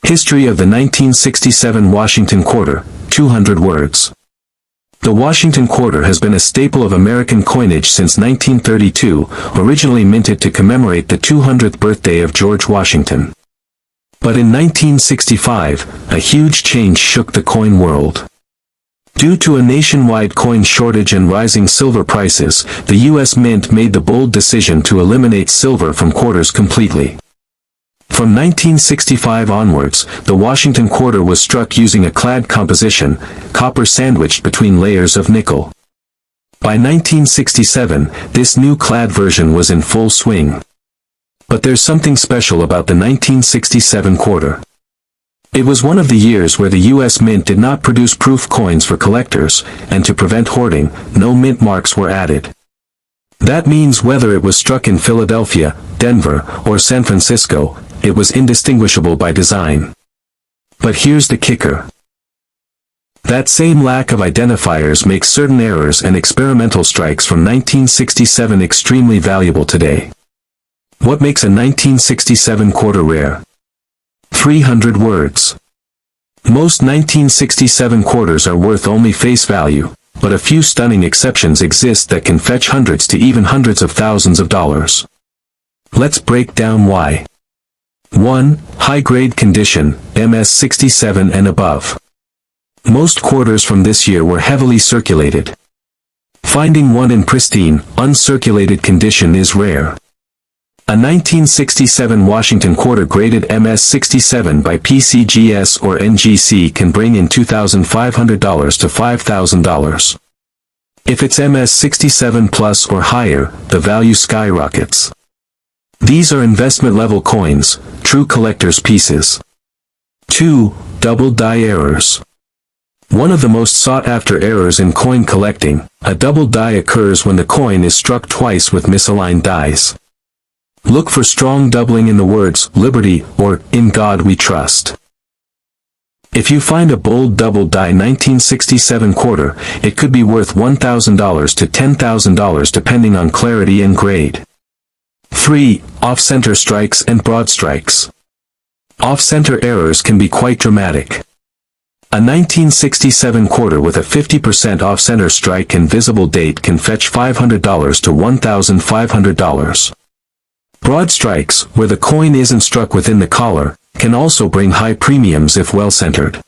History of the 1967 Washington Quarter, 200 words. The Washington Quarter has been a staple of American coinage since 1932, originally minted to commemorate the 200th birthday of George Washington. But in 1965, a huge change shook the coin world. Due to a nationwide coin shortage and rising silver prices, the U.S. Mint made the bold decision to eliminate silver from quarters completely. From 1965 onwards, the Washington Quarter was struck using a clad composition, copper sandwiched between layers of nickel. By 1967, this new clad version was in full swing. But there's something special about the 1967 quarter. It was one of the years where the U.S. Mint did not produce proof coins for collectors, and to prevent hoarding, no mint marks were added. That means whether it was struck in Philadelphia, Denver, or San Francisco, it was indistinguishable by design. But here's the kicker. That same lack of identifiers makes certain errors and experimental strikes from 1967 extremely valuable today. What makes a 1967 quarter rare? 300 words. Most 1967 quarters are worth only face value, but a few stunning exceptions exist that can fetch hundreds to even hundreds of thousands of dollars. Let's break down why. 1. High-grade condition, MS-67 and above. Most quarters from this year were heavily circulated. Finding one in pristine, uncirculated condition is rare. A 1967 Washington quarter graded MS-67 by PCGS or NGC can bring in $2,500 to $5,000. If it's MS-67 plus or higher, the value skyrockets. These are investment-level coins, true collector's pieces. 2. Double die errors. One of the most sought-after errors in coin collecting, a double die occurs when the coin is struck twice with misaligned dies. Look for strong doubling in the words, Liberty, or, In God We Trust. If you find a bold double die 1967 quarter, it could be worth $1,000 to $10,000 depending on clarity and grade. 3. Off-center strikes and broad strikes. Off-center errors can be quite dramatic. A 1967 quarter with a 50% off-center strike and visible date can fetch $500 to $1,500. Broad strikes, where the coin isn't struck within the collar, can also bring high premiums if well centered.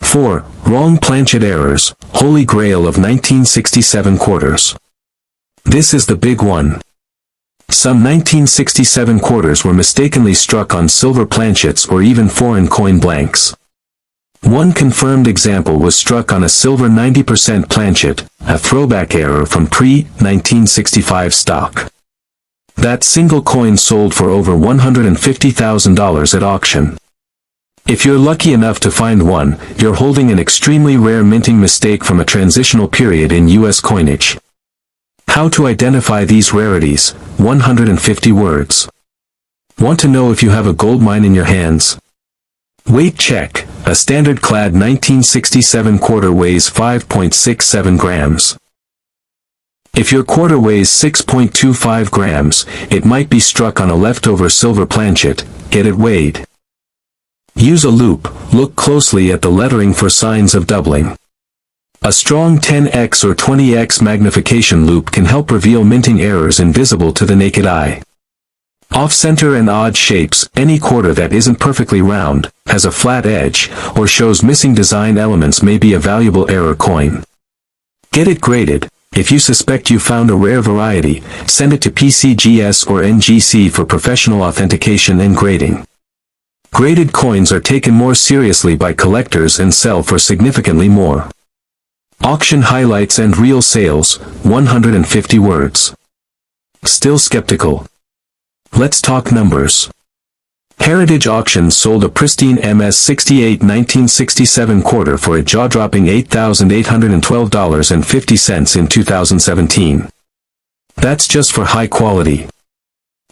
4. Wrong planchet errors, holy grail of 1967 quarters. This is the big one. Some 1967 quarters were mistakenly struck on silver planchets or even foreign coin blanks. One confirmed example was struck on a silver 90% planchet, a throwback error from pre-1965 stock. That single coin sold for over $150,000 at auction. If you're lucky enough to find one, you're holding an extremely rare minting mistake from a transitional period in U.S. coinage. How to identify these rarities, 150 words. Want to know if you have a gold mine in your hands? Weight check, a standard clad 1967 quarter weighs 5.67 grams. If your quarter weighs 6.25 grams, it might be struck on a leftover silver planchet, get it weighed. Use a loupe, look closely at the lettering for signs of doubling. A strong 10x or 20x magnification loupe can help reveal minting errors invisible to the naked eye. Off-center and odd shapes, any quarter that isn't perfectly round, has a flat edge, or shows missing design elements may be a valuable error coin. Get it graded. If you suspect you found a rare variety, send it to PCGS or NGC for professional authentication and grading. Graded coins are taken more seriously by collectors and sell for significantly more. Auction highlights and real sales, 150 words. Still skeptical? Let's talk numbers. Heritage Auctions sold a pristine MS-68 1967 quarter for a jaw-dropping $8,812.50 in 2017. That's just for high quality.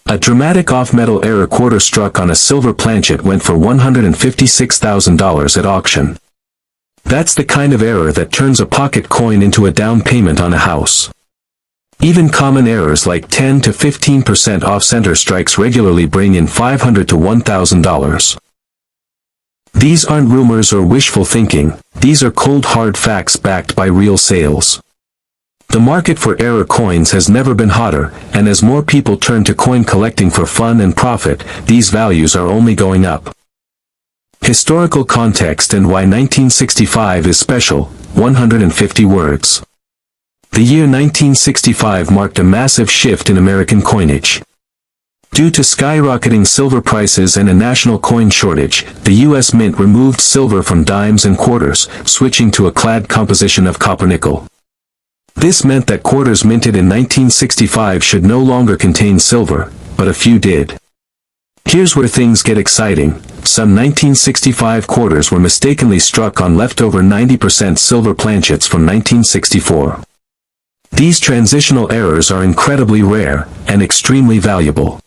A dramatic off-metal error quarter struck on a silver planchet went for $156,000 at auction. That's the kind of error that turns a pocket coin into a down payment on a house. Even common errors like 10 to 15% off-center strikes regularly bring in $500 to $1,000. These aren't rumors or wishful thinking, these are cold hard facts backed by real sales. The market for error coins has never been hotter, and as more people turn to coin collecting for fun and profit, these values are only going up. Historical context and why 1965 is special, 150 words. The year 1965 marked a massive shift in American coinage. Due to skyrocketing silver prices and a national coin shortage, the U.S. Mint removed silver from dimes and quarters, switching to a clad composition of copper-nickel. This meant that quarters minted in 1965 should no longer contain silver, but a few did. Here's where things get exciting. Some 1965 quarters were mistakenly struck on leftover 90% silver planchets from 1964. These transitional errors are incredibly rare, and extremely valuable.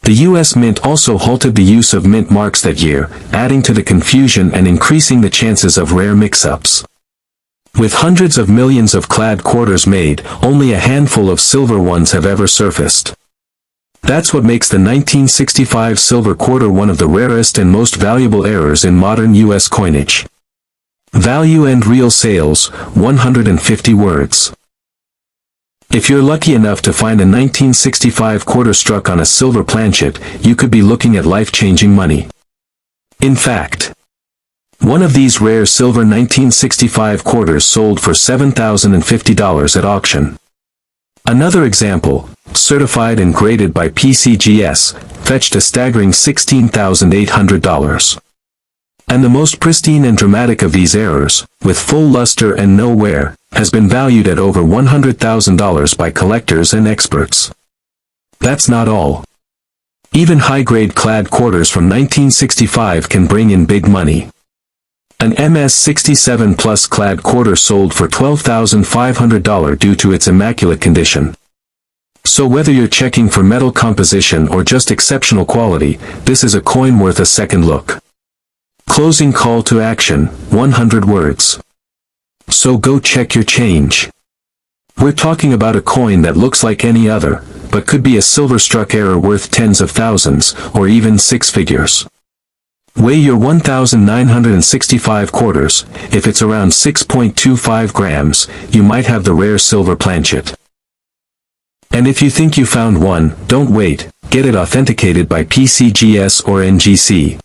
The U.S. Mint also halted the use of mint marks that year, adding to the confusion and increasing the chances of rare mix-ups. With hundreds of millions of clad quarters made, only a handful of silver ones have ever surfaced. That's what makes the 1965 silver quarter one of the rarest and most valuable errors in modern U.S. coinage. Value and real sales, 150 words. If you're lucky enough to find a 1965 quarter struck on a silver planchet, you could be looking at life-changing money. In fact, one of these rare silver 1965 quarters sold for $7,050 at auction. Another example, certified and graded by PCGS, fetched a staggering $16,800. And the most pristine and dramatic of these errors, with full luster and no wear, has been valued at over $100,000 by collectors and experts. That's not all. Even high-grade clad quarters from 1965 can bring in big money. An MS-67 Plus clad quarter sold for $12,500 due to its immaculate condition. So whether you're checking for metal composition or just exceptional quality, this is a coin worth a second look. Closing call to action, 100 words. So go check your change. We're talking about a coin that looks like any other, but could be a silver-struck error worth tens of thousands, or even six figures. Weigh your 1,965 quarters. If it's around 6.25 grams, you might have the rare silver planchet. And if you think you found one, don't wait, get it authenticated by PCGS or NGC.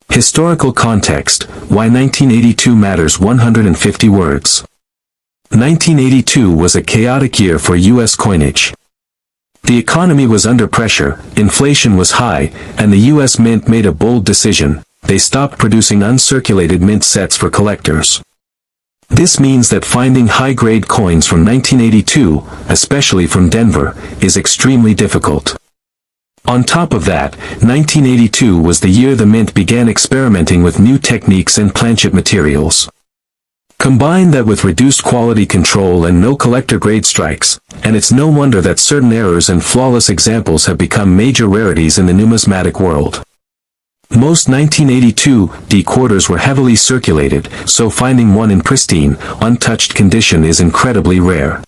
Historical context, why 1982 matters, 150 words. 1982 was a chaotic year for U.S. coinage. The economy was under pressure, inflation was high, and the U.S. Mint made a bold decision. They stopped producing uncirculated mint sets for collectors. This means that finding high-grade coins from 1982, especially from Denver, is extremely difficult. On top of that, 1982 was the year the Mint began experimenting with new techniques and planchet materials. Combine that with reduced quality control and no collector-grade strikes, and it's no wonder that certain errors and flawless examples have become major rarities in the numismatic world. Most 1982 D quarters were heavily circulated, so finding one in pristine, untouched condition is incredibly rare.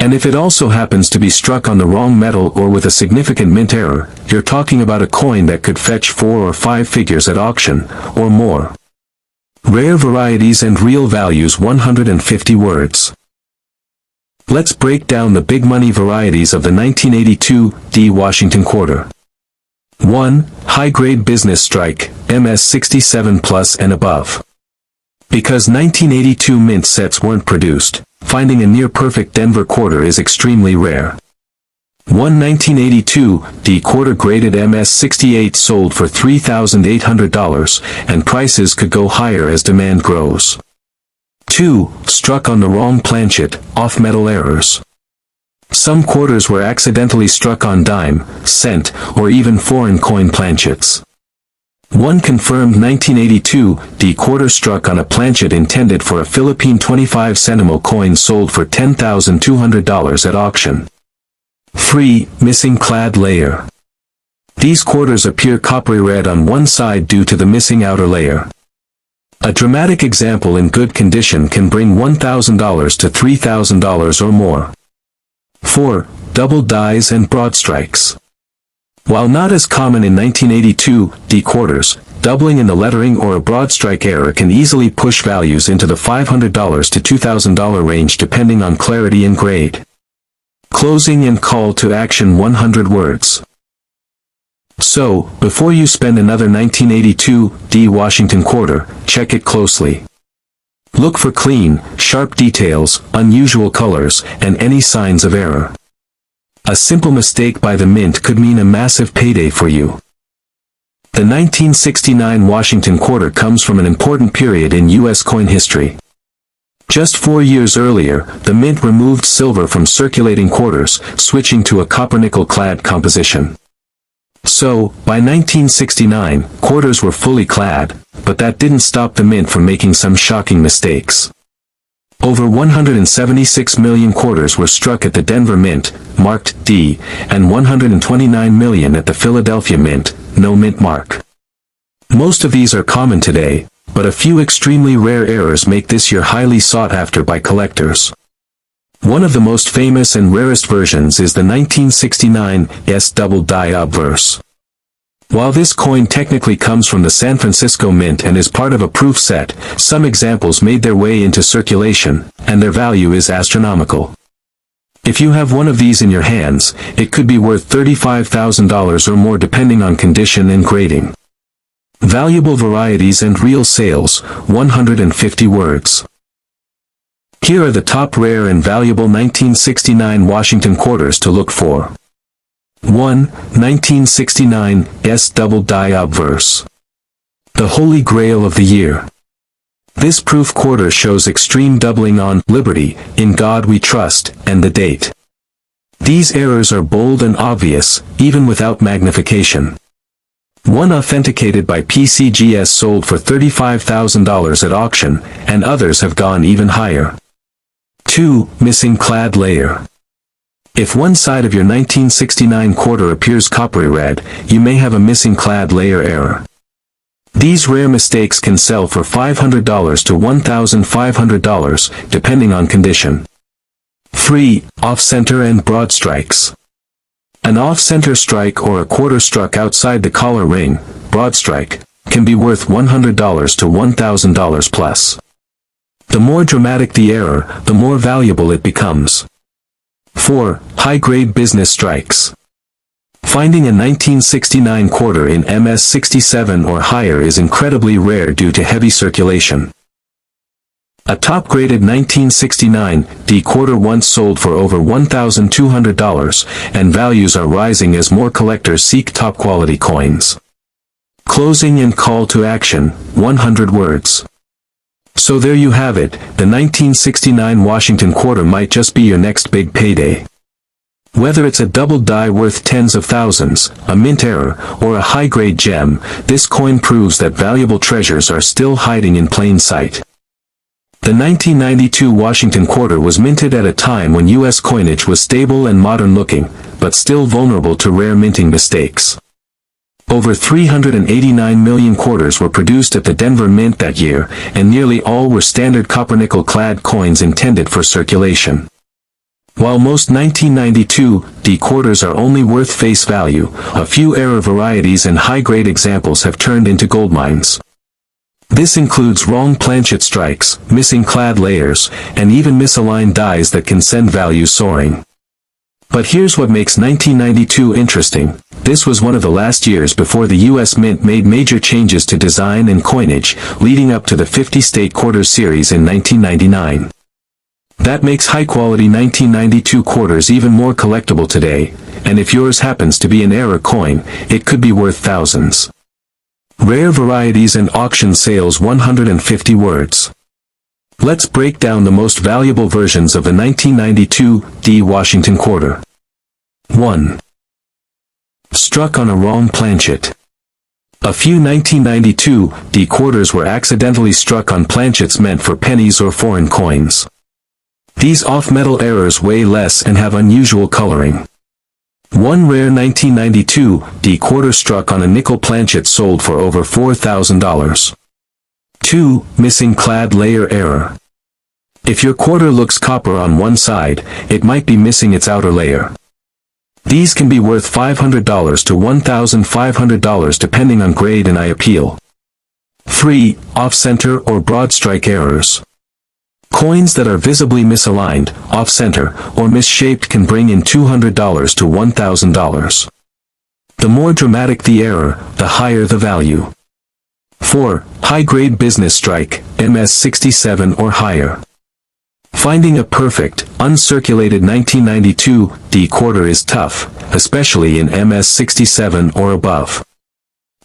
And if it also happens to be struck on the wrong metal or with a significant mint error, you're talking about a coin that could fetch 4 or 5 figures at auction, or more. Rare varieties and real values, 150 words. Let's break down the big money varieties of the 1982 D Washington quarter. 1. High-grade business strike, MS-67 Plus and above. Because 1982 mint sets weren't produced, finding a near-perfect Denver quarter is extremely rare. One 1982 D quarter graded MS-68 sold for $3,800, and prices could go higher as demand grows. 2. Struck on the wrong planchet, off-metal errors. Some quarters were accidentally struck on dime, cent, or even foreign coin planchets. One confirmed 1982 D quarter struck on a planchet intended for a Philippine 25 centimo coin sold for $10,200 at auction. 3. Missing clad layer. These quarters appear coppery red on one side due to the missing outer layer. A dramatic example in good condition can bring $1,000 to $3,000 or more. 4. Double dies and broad strikes. While not as common in 1982 D quarters, doubling in the lettering or a broad strike error can easily push values into the $500 to $2,000 range depending on clarity and grade. Closing and call to action: 100 words. So, before you spend another 1982 Washington quarter, check it closely. Look for clean, sharp details, unusual colors, and any signs of error. A simple mistake by the mint could mean a massive payday for you. The 1969 Washington quarter comes from an important period in U.S. coin history. Just 4 years earlier, the mint removed silver from circulating quarters, switching to a copper-nickel clad composition. So, by 1969, quarters were fully clad, but that didn't stop the mint from making some shocking mistakes. Over 176 million quarters were struck at the Denver Mint, marked D, and 129 million at the Philadelphia Mint, no mint mark. Most of these are common today, but a few extremely rare errors make this year highly sought after by collectors. One of the most famous and rarest versions is the 1969 S double die obverse. While this coin technically comes from the San Francisco Mint and is part of a proof set, some examples made their way into circulation, and their value is astronomical. If you have one of these in your hands, it could be worth $35,000 or more depending on condition and grading. Valuable varieties and real sales: 150 words. Here are the top rare and valuable 1969 Washington quarters to look for. 1. 1969 S double die obverse. The holy grail of the year. This proof quarter shows extreme doubling on Liberty, In God We Trust, and the date. These errors are bold and obvious, even without magnification. One authenticated by PCGS sold for $35,000 at auction, and others have gone even higher. 2. Missing clad layer. If one side of your 1969 quarter appears coppery red, you may have a missing clad layer error. These rare mistakes can sell for $500 to $1,500, depending on condition. 3. Off-center and broad strikes. An off-center strike or a quarter struck outside the collar ring, broad strike, can be worth $100 to $1,000 plus. The more dramatic the error, the more valuable it becomes. 4. High-grade business strikes. Finding a 1969 quarter in MS67 or higher is incredibly rare due to heavy circulation. A top-graded 1969 D quarter once sold for over $1,200, and values are rising as more collectors seek top-quality coins. Closing and call to action: 100 words. So there you have it, the 1969 Washington quarter might just be your next big payday. Whether it's a double die worth tens of thousands, a mint error, or a high-grade gem, this coin proves that valuable treasures are still hiding in plain sight. The 1992 Washington quarter was minted at a time when U.S. coinage was stable and modern-looking, but still vulnerable to rare minting mistakes. Over 389 million quarters were produced at the Denver Mint that year, and nearly all were standard copper-nickel clad coins intended for circulation. While most 1992 D quarters are only worth face value, a few error varieties and high-grade examples have turned into gold mines. This includes wrong planchet strikes, missing clad layers, and even misaligned dies that can send values soaring. But here's what makes 1992 interesting. This was one of the last years before the U.S. Mint made major changes to design and coinage, leading up to the 50-state quarters series in 1999. That makes high-quality 1992 quarters even more collectible today, and if yours happens to be an error coin, it could be worth thousands. Rare varieties and auction sales: 150 words. Let's break down the most valuable versions of the 1992 D Washington quarter. 1. Struck on a wrong planchet. A few 1992 D quarters were accidentally struck on planchets meant for pennies or foreign coins. These off-metal errors weigh less and have unusual coloring. One rare 1992 D quarter struck on a nickel planchet sold for over $4,000. 2. Missing clad layer error. If your quarter looks copper on one side, it might be missing its outer layer. These can be worth $500 to $1,500 depending on grade and eye appeal. 3. Off-center or broad strike errors. Coins that are visibly misaligned, off-center, or misshaped can bring in $200 to $1,000. The more dramatic the error, the higher the value. 4. High-grade business strike, MS67 or higher. Finding a perfect, uncirculated 1992 D quarter is tough, especially in MS67 or above.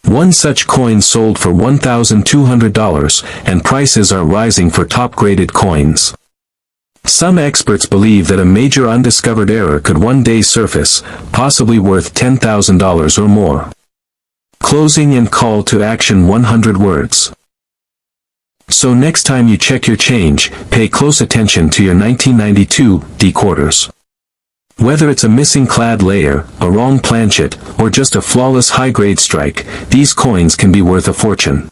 One such coin sold for $1,200, and prices are rising for top-graded coins. Some experts believe that a major undiscovered error could one day surface, possibly worth $10,000 or more. Closing and call to action: 100 words. So next time you check your change, pay close attention to your 1992 D quarters. Whether it's a missing clad layer, a wrong planchet, or just a flawless high-grade strike, these coins can be worth a fortune.